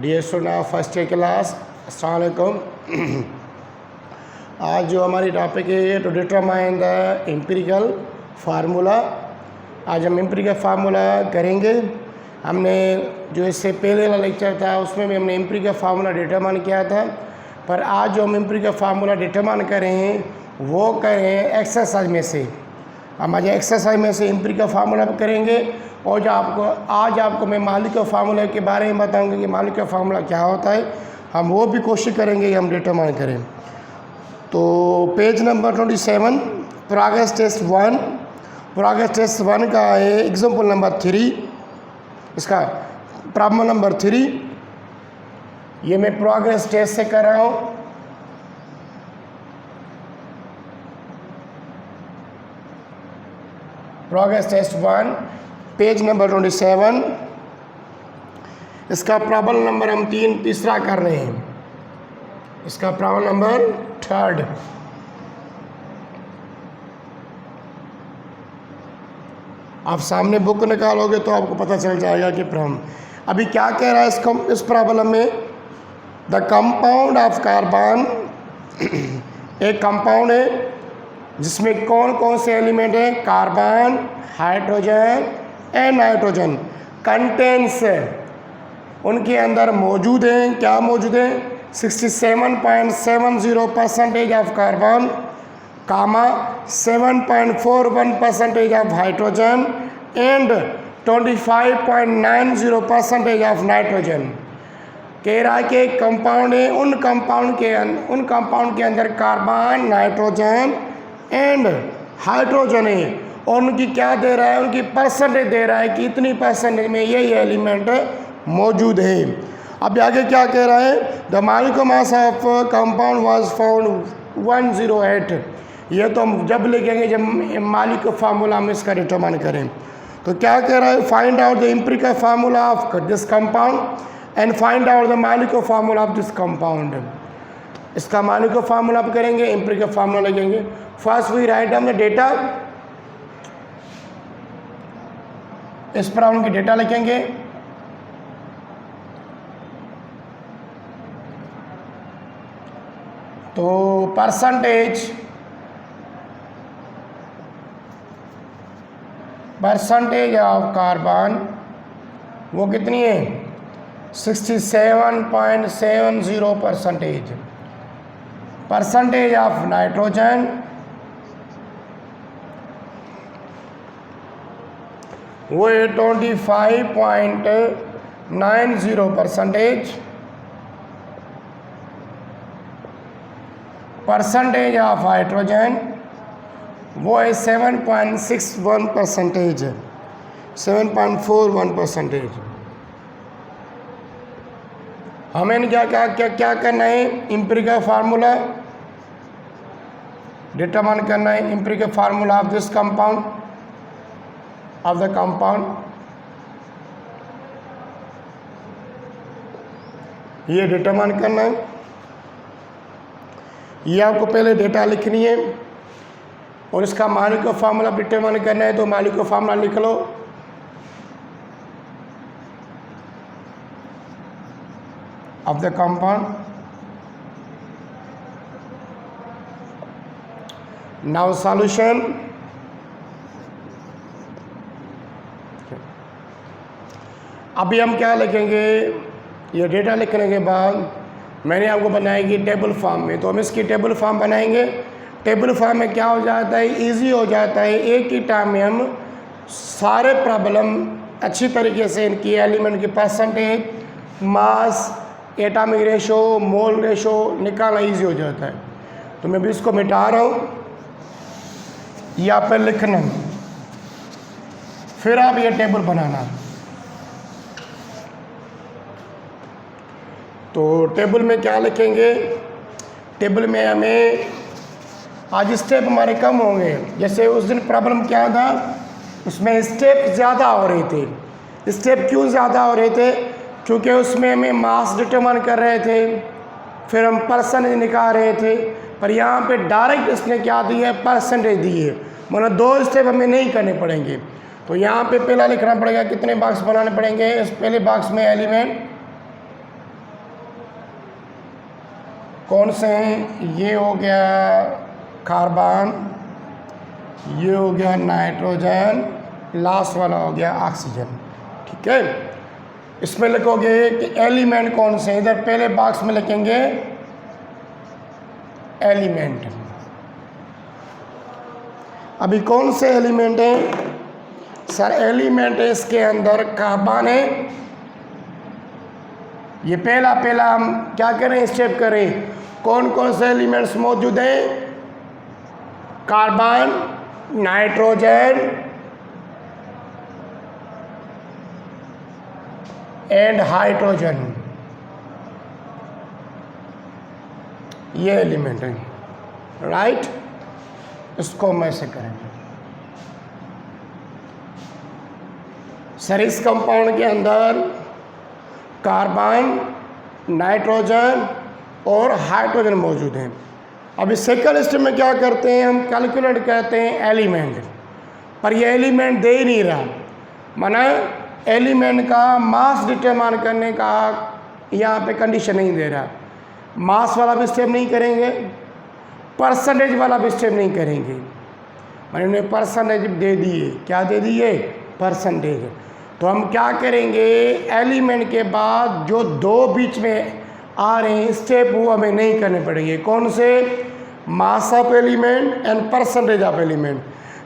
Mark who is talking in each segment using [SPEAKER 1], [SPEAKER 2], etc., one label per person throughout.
[SPEAKER 1] Dear student of first year class, अस्सलाम वालेकुम। आज जो हमारी टॉपिक है to determine the empirical formula. आज हम एम्पिरिकल फार्मूला करेंगे। हमने जो इससे पहले वाला लेक्चर था उसमें भी हमने एम्पिरिकल फार्मूला डिटरमाइन किया था, पर आज जो हम एम्पिरिकल फार्मूला डिटरमाइन कर रहे हैं वो करें एक्सरसाइज में से। हम आज एक्सरसाइज में से एम्पिरिकल फार्मूला करेंगे और जो आज आपको मैं मॉलिक्यूलर फार्मूला के बारे में बताऊंगा कि मॉलिक्यूलर फार्मूला क्या होता है। हम वो भी कोशिश करेंगे कि हम डिटरमाइन करें। तो page number 27 progress test 1, progress test 1 का है एग्जाम्पल नंबर 3, इसका प्रॉब्लम नंबर 3। ये मैं प्रोग्रेस टेस्ट से कर रहा हूँ। प्रोग्रेस टेस्ट 1 पेज नंबर 27, इसका प्रॉब्लम नंबर हम तीसरा कर रहे हैं। इसका प्रॉब्लम नंबर 3। आप सामने बुक निकालोगे तो आपको पता चल जाएगा कि प्रॉब्लम अभी क्या कह रहा है। इस प्रॉब्लम में द कंपाउंड ऑफ कार्बन, एक कंपाउंड है जिसमें कौन कौन से एलिमेंट हैं, carbon, hydrogen and nitrogen contains उनके अंदर मौजूद हैं। क्या मौजूद है? 67.70% of carbon, 7.41% of hydrogen and 25.90% of nitrogen. कह रहा है कि कंपाउंड है, उन कंपाउंड के अंदर कार्बन, नाइट्रोजन एंड हाइड्रोजन है और उनकी क्या दे रहा है, उनकी परसेंटेज दे रहा है कि इतनी परसेंटेज में ये एलिमेंट मौजूद है। अब आगे क्या कह रहा है, the molecular mass of compound was found 108। ये तो हम जब लिखेंगे जब मॉलिक्यूलर फार्मूला हम इसका डिटरमाइन करें। तो क्या कह रहा है, find out the empirical formula of this compound and find out the molecular formula of this compound. इसका मॉलिक्यूलर फार्मूला आप करेंगे, एम्पिरिकल फार्मूला लिखेंगे। First we write down the data. इस प्रॉब्लम की डेटा लिखेंगे। तो परसेंटेज ऑफ कार्बन वो कितनी है, 67.70%। परसेंटेज ऑफ नाइट्रोजन वो है 25.90%। परसेंटेज ऑफ हाइड्रोजन वो है 7.61%, 7.41%। हमें क्या करना है, एम्पिरिकल फार्मूला डिटरमाइन करना है। Empirical formula of this compound, of the compound, ये डिटरमाइन करना है। ये आपको पहले डेटा लिखनी है और इसका मॉलिक्यूलर फार्मूला डिटरमाइन करना है। तो मॉलिक्यूलर फार्मूला लिख लो। Of the compound, now solution. अभी हम क्या लिखेंगे, ये डेटा लिखने के बाद मैंने आपको बनाएगी टेबल फॉर्म में। तो हम इसकी टेबल फॉर्म बनाएंगे। टेबल फॉर्म में क्या हो जाता है, इजी हो जाता है। एक ही टाइम में हम सारे प्रॉब्लम अच्छी तरीके से इनकी एलिमेंट की परसेंटेज, मास, एटॉमिक रेशो, मोल रेशो निकालना इजी हो जाता है। तो मैं भी इसको मिटा रहा हूँ, यहाँ पर लिखना, फिर आप ये टेबल बनाना। तो टेबल में क्या लिखेंगे, टेबल में हमें आज स्टेप हमारे कम होंगे। जैसे उस दिन प्रॉब्लम क्या था, उसमें स्टेप ज़्यादा हो रहे थे। स्टेप क्यों ज़्यादा हो रहे थे, क्योंकि उसमें हमें मास डिटरमाइन कर रहे थे, फिर हम परसेंटेज निकाल रहे थे। पर यहाँ पे डायरेक्ट इसने क्या दी है, परसेंटेज दी है। मतलब 2 स्टेप हमें नहीं करने पड़ेंगे। तो यहाँ पे पहला लिखना पड़ेगा, कितने बॉक्स बनाने पड़ेंगे। इस पहले बॉक्स में एलिमेंट कौन से हैं? ये हो गया कार्बन, ये हो गया नाइट्रोजन, लास्ट वाला हो गया ऑक्सीजन। ठीक है, इसमें लिखोगे कि एलिमेंट कौन से हैं। इधर पहले बॉक्स में लिखेंगे एलिमेंट। अभी कौन से एलिमेंट हैं? सर एलिमेंट है इसके अंदर कार्बन है। ये पहला हम क्या करें, स्टेप करें। कौन कौन से एलिमेंट्स मौजूद हैं? कार्बन, नाइट्रोजन एंड हाइड्रोजन, ये एलिमेंट है। राइट, इसको हम ऐसे करेंगे। सर इस कंपाउंड के अंदर कार्बन, नाइट्रोजन और हाइड्रोजन मौजूद हैं। अभी सेकंड स्टेप में क्या करते हैं, हम कैलकुलेट करते हैं एलिमेंट, पर ये एलिमेंट दे ही नहीं रहा। माना एलिमेंट का मास डिटरमाइन करने का यहाँ पे कंडीशन नहीं दे रहा। मास वाला भी स्टेप नहीं करेंगे, परसेंटेज वाला भी स्टेप नहीं करेंगे। मैंने उन्हें परसेंटेज दे दिए। क्या दे दिए? परसेंटेज। तो हम क्या करेंगे, एलिमेंट के बाद जो दो बीच में आ रहे हैं स्टेप, वो हमें नहीं करने पड़ेंगे। कौन से? Mass of element and percentage of element.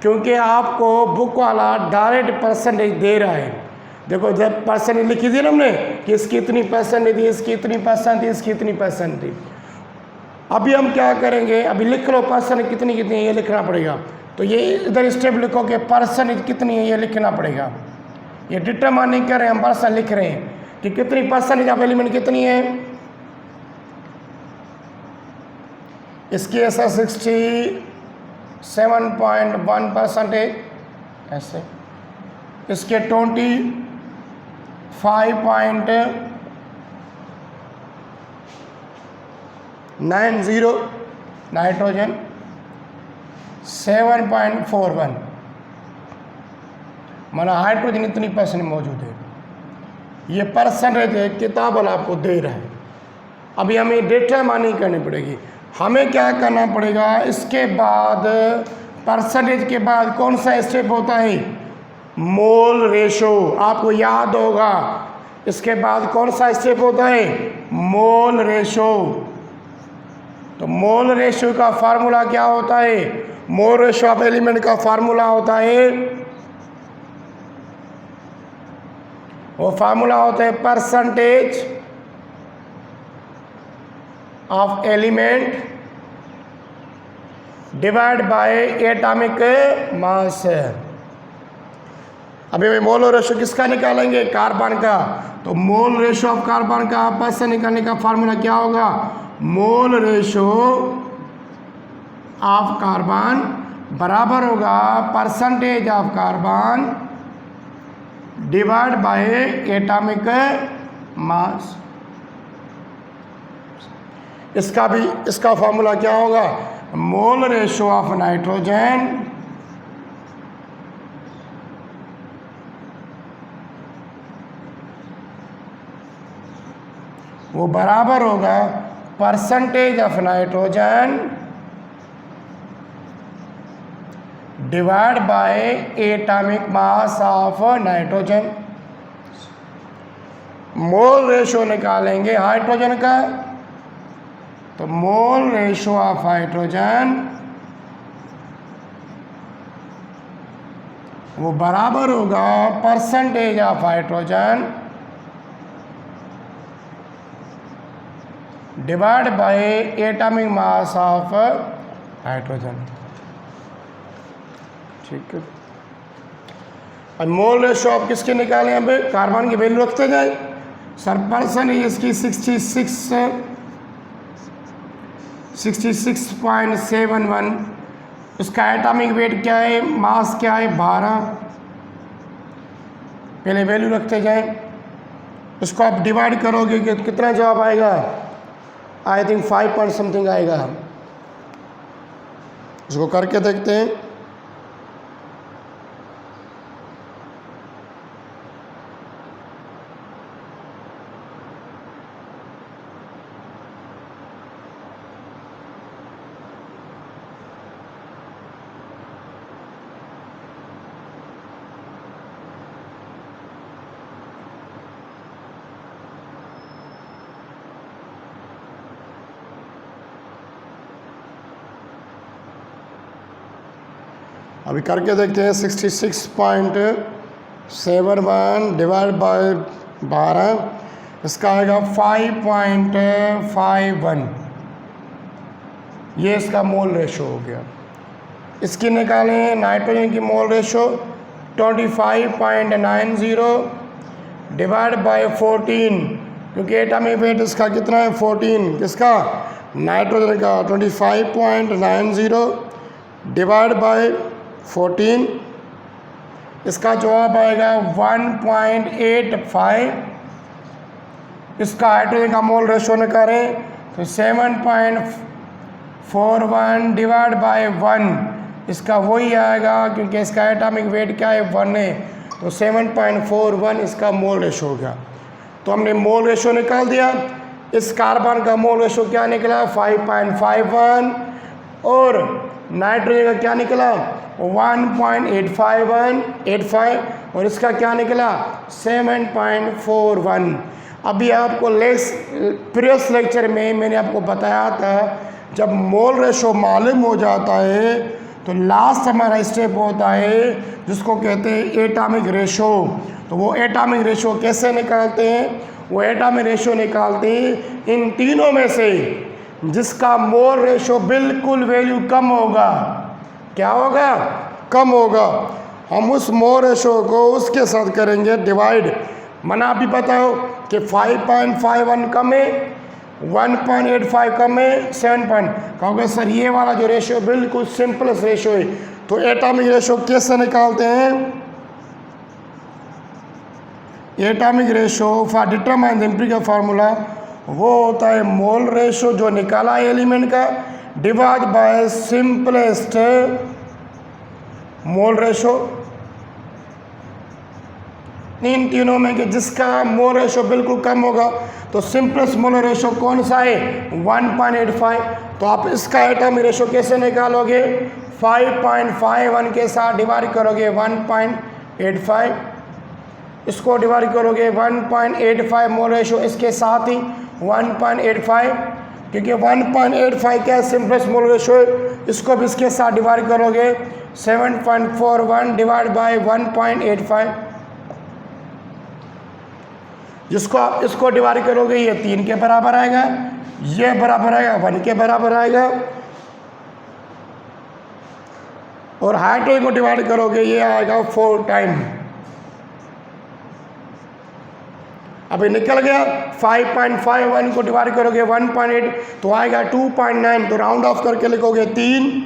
[SPEAKER 1] क्योंकि आपको बुक वाला डायरेक्ट परसेंटेज दे रहा है। देखो जब परसेंटेज लिखी थी ना हमने कि इसकी इतनी परसेंटेज थी, इसकी इतनी परसेंटेज, इसकी इतनी परसेंटेज। अभी हम क्या करेंगे, अभी लिख लो परसेंटेज कितनी कितनी है, ये लिखना पड़ेगा। तो ये इधर स्टेप लिखो कि परसेंटेज कितनी है, ये लिखना पड़ेगा। ये डिटरमाइन नहीं कर रहे हम, परसेंट लिख रहे हैं कि कितनी परसेंटेज ऑफ एलिमेंट कितनी है। इसकी ऐसा 67.1% ऐसे, इसके 25.90 नाइट्रोजन, 7.41 माना हाइड्रोजन इतनी परसेंट मौजूद है। ये परसेंटेज है, किताब वाला आपको दे रहा है। अभी हमें डिटरमाइन करनी पड़ेगी। हमें क्या करना पड़ेगा, इसके बाद परसेंटेज के बाद कौन सा स्टेप होता है? Mole ratio. आपको याद होगा इसके बाद कौन सा स्टेप होता है? Mole ratio. तो मोल रेशो का फार्मूला क्या होता है? मोल रेशो ऑफ एलिमेंट का फार्मूला होता है, वो फार्मूला होता है percentage of element divide by atomic mass. अभी मैं मोल रेशो किसका निकालेंगे? कार्बन का। तो मोल रेशो ऑफ कार्बन का परसेंट निकालने का फार्मूला क्या होगा? मोल रेशो ऑफ कार्बन बराबर होगा percentage of carbon divide by atomic mass. इसका फार्मूला क्या होगा? मोल रेशो ऑफ नाइट्रोजन वो बराबर होगा percentage of nitrogen divide by atomic mass of nitrogen. Mole ratio निकालेंगे हाइड्रोजन का, तो मोल रेशो ऑफ हाइड्रोजन वो बराबर होगा percentage of hydrogen divide by atomic mass of hydrogen. ठीक है, और मोल रेशो आप किसके निकालें? अब कार्बन की वैल्यू रखते जाए। सर परसेंटेज इसकी 66.71। उसका एटॉमिक वेट क्या है? मास क्या है? 12। पहले वैल्यू रखते जाए, उसको आप डिवाइड करोगे कि कितना जवाब आएगा? आई थिंक 5 पॉइंट समथिंग आएगा। इसको करके देखते हैं। अभी करके देखते हैं। 66.71 डिवाइड बाय 12, इसका आएगा 5.51। ये इसका मोल रेशो हो गया। इसकी निकालें नाइट्रोजन की मोल रेशो 25.90 डिवाइड बाय 14, क्योंकि एटॉमिक वेट इसका कितना है 14, किसका नाइट्रोजन का 25.90 डिवाइड बाय 14, इसका जवाब आएगा 1.85। इसका हाइड्रोजन का मोल रेशो निकालें तो 7.41 डिवाइड बाय 1, इसका वही आएगा क्योंकि इसका एटॉमिक वेट क्या है 1 है, तो 7.41 इसका मोल रेशो हो गया। तो हमने मोल रेशो निकाल दिया। इस कार्बन का मोल रेशो क्या निकला 5.51 और नाइट्रोजन का क्या निकला 1.85 और इसका क्या निकला 7.41। अभी आपको प्रीवियस लेक्चर में मैंने आपको बताया था, जब मोल रेशो मालूम हो जाता है तो लास्ट हमारा स्टेप होता है जिसको कहते हैं एटॉमिक रेशो। तो वो एटॉमिक रेशो कैसे निकालते हैं? वो एटॉमिक रेशो निकालते हैं इन तीनों में से जिसका मोल रेशो बिल्कुल वैल्यू कम होगा। क्या होगा? कम होगा। हम उस मोल रेशो को उसके साथ करेंगे डिवाइड। मना भी बताओ कि 5.51 कम है, 1.85 कम है, 7 कहोगे सर ये वाला जो रेशो बिल्कुल सिंपलेस्ट रेशो है। तो एटॉमिक रेशो कैसे निकालते हैं? Atomic ratio for determine the empirical formula वो होता है मोल रेशो जो निकाला है एलिमेंट का divide by simplest mole ratio. इन तीनों में कि जिसका मोल रेशो बिल्कुल कम होगा, तो सिंपलेस्ट मोल रेशो कौन सा है 1.85। तो आप इसका एटॉमिक रेशो कैसे निकालोगे? 5.51 के साथ डिवाइड करोगे 1.85, इसको डिवाइड करोगे 1.85 मोल रेशो इसके साथ ही 1.85, क्योंकि 1.85 क्या सिंपलेस्ट मोल रेशो है। इसको भी इसके साथ डिवाइड करोगे 7.41 डिवाइड बाय 1.85, जिसको आप इसको डिवाइड करोगे ये 3 के बराबर आएगा, ये बराबर आएगा 1 के बराबर आएगा, और हाइड्रोजन को डिवाइड करोगे ये आएगा 4 टाइम। अभी निकल गया। 5.51 को डिवाइड करोगे 1.8 तो आएगा 2.9, तो राउंड ऑफ करके लिखोगे 3,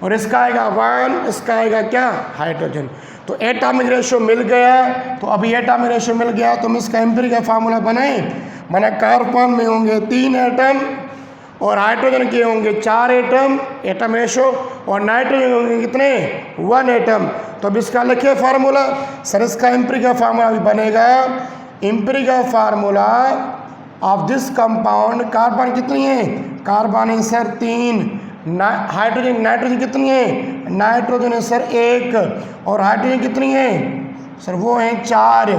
[SPEAKER 1] और इसका आएगा 1, इसका आएगा क्या हाइड्रोजन। तो एटॉमिक रेशो मिल गया। तो अभी एटॉमिक रेशो मिल गया तो हम इसका एम्पिरिकल फार्मूला बनाए। माना कार्बन में होंगे 3 एटम और हाइड्रोजन के होंगे 4 एटम एटम रेशो, और नाइट्रोजन होंगे कितने 1 एटम। तो अब इसका लिखे फार्मूला। सर इसका एम्पिरिकल फार्मूला भी बनेगा। Empirical formula of this compound, carbon कितनी है? कार्बन है सर 3, हाइड्रोजन नाइट्रोजन कितनी है? नाइट्रोजन है सर 1, और हाइड्रोजन कितनी है सर? वो है 4।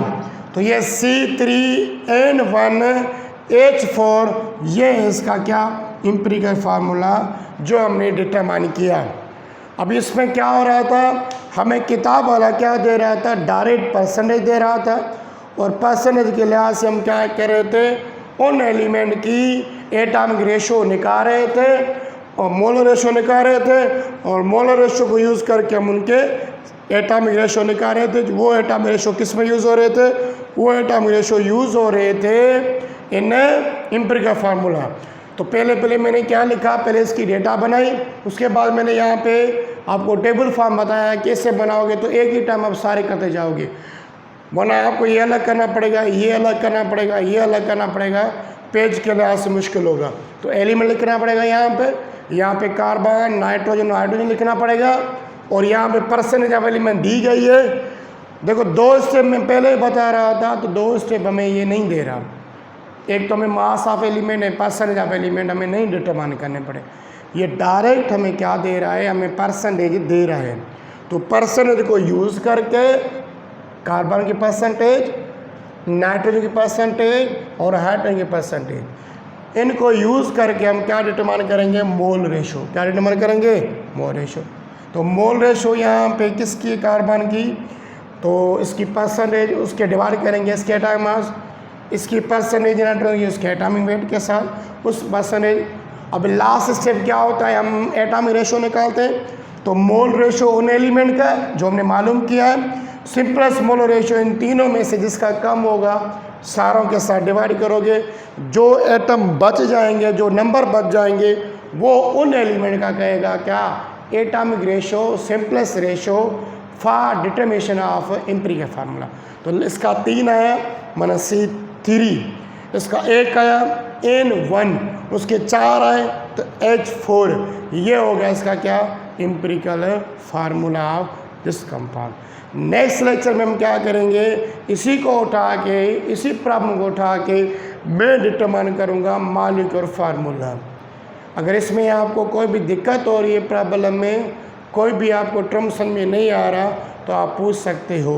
[SPEAKER 1] तो ये C3N1H4 ये है इसका क्या एम्पिरिकल फार्मूला जो हमने डिटरमाइन किया। अब इसमें क्या हो रहा था, हमें किताब वाला क्या दे रहा था, डायरेक्ट परसेंटेज दे रहा था, और परसेंटेज के लिहाज से हम क्या कर रहे थे, उन एलिमेंट की एटॉमिक रेशो निकाल रहे थे और मोलर रेशो निकाल रहे थे, और मोलर रेशो को यूज़ करके हम उनके एटॉमिक रेशो निकाल रहे थे। वो एटॉमिक रेशो किस में यूज़ हो रहे थे? वो एटॉमिक रेशो यूज़ हो रहे थे इन एम्पिरिकल फार्मूला। तो पहले मैंने क्या लिखा, पहले इसकी डेटा बनाई, उसके बाद मैंने यहाँ पे आपको टेबल फॉर्म बताया कैसे बनाओगे। तो एक ही टाइम आप सारे करते जाओगे, वरना आपको ये अलग करना पड़ेगा, ये अलग करना पड़ेगा, ये अलग करना पड़ेगा, पेज के लिहाज से मुश्किल होगा। तो एलिमेंट लिखना पड़ेगा यहाँ पे कार्बन नाइट्रोजन हाइड्रोजन लिखना पड़ेगा, और यहाँ पे परसेंटेज ऑफ एलिमेंट दी गई है। देखो 2 स्टेप में पहले ही बता रहा था, तो 2 स्टेप हमें ये नहीं दे रहा। एक तो हमें मास ऑफ एलिमेंट है, परसेंटेज ऑफ एलिमेंट हमें नहीं डिटरमाइन करने पड़े। ये डायरेक्ट हमें क्या दे रहा है, हमें परसेंटेज दे रहा है। तो परसेंटेज को यूज़ करके कार्बन की परसेंटेज, नाइट्रोजन की परसेंटेज और हाइड्रोजन की परसेंटेज, इनको यूज़ करके हम क्या डिटरमाइन करेंगे, मोल रेशो। क्या डिटरमाइन करेंगे? Mole ratio. तो मोल रेशो यहाँ पे किसकी, कार्बन की, तो इसकी परसेंटेज उसके डिवाइड करेंगे इसके एटॉमिक मास, इसकी परसेंटेज नाइट्रोजन उसके एटॉमिक वेट के साथ उस परसेंटेज। अब लास्ट स्टेप क्या होता है, हम एटॉमिक रेशो निकालते हैं। तो मोल रेशो उन एलिमेंट का जो हमने मालूम किया है, सिंपलेस्ट मोल रेशो इन तीनों में से जिसका कम होगा सारों के साथ डिवाइड करोगे, जो एटम बच जाएंगे, जो नंबर बच जाएंगे, वो उन एलिमेंट का कहेगा क्या, atomic ratio, simplest ratio for determination of empirical formula. तो इसका 3 आया माना C3, इसका 1 आया N1, उसके 4 आए तो H4। ये हो गया इसका क्या, empirical formula of this compound. Next lecture में हम क्या करेंगे, इसी को उठा के, इसी प्रॉब्लम को उठा के मैं डिटरमाइन करूँगा मॉलिक्यूलर फार्मूला। अगर इसमें आपको कोई भी दिक्कत हो रही है, प्रॉब्लम में कोई भी आपको टर्म समझ में नहीं आ रहा, तो आप पूछ सकते हो।